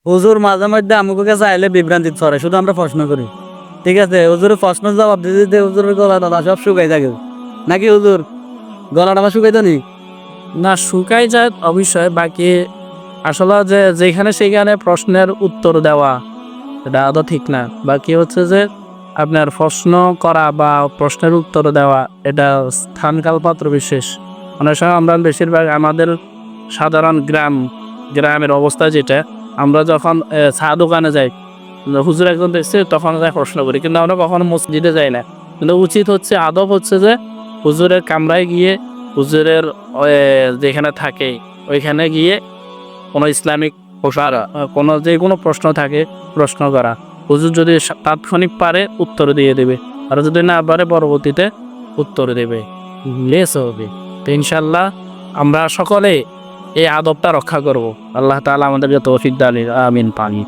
হুজুর মাঝে মধ্যে আমাকে কাছে আইলে বিভ্রান্তি ছড়ে, শুধু আমরা প্রশ্ন করি। ঠিক আছে, হুজুরের প্রশ্ন জবাব দিতে দিতে হুজুরের গলা টলা সব শুকাই থাকে। নাকি হুজুর, গলাটা আমার শুকাইতো নি? না, শুকাই যায় অবশ্যই। বাকি আসলে যে যেখানে সেখানে প্রশ্নের উত্তর দেওয়া এটা আদৌ ঠিক না। বাকি হচ্ছে যে আপনার প্রশ্ন করা বা প্রশ্নের উত্তর দেওয়া এটা স্থানকাল পাত্র বিশেষ। অনেক সময় আমরা বেশিরভাগ আমাদের সাধারণ গ্রামের অবস্থা যেটা, আমরা যখন চা দোকানে যাই, হুজুর একজন দেখছে তখন যাই প্রশ্ন করি, কিন্তু আমরা কখনো মসজিদে যাই না। কিন্তু উচিত হচ্ছে, আদব হচ্ছে যে হুজুরের কামরায় গিয়ে হুজুরের যেখানে থাকে ওইখানে গিয়ে কোনো ইসলামিক প্রশ্ন, কোনো যে কোনো প্রশ্ন থাকে প্রশ্ন করা। হুজুর যদি তাৎক্ষণিক পারে উত্তর দিয়ে দেবে, আর যদি না পারে পরবর্তীতে উত্তর দেবে, লেস হবে। তো ইনশাল্লাহ আমরা সকলে এই আদবটা রক্ষা করব। আল্লাহ তাআলা আমাদেরকে তৌফিক দান, আমিন পানি।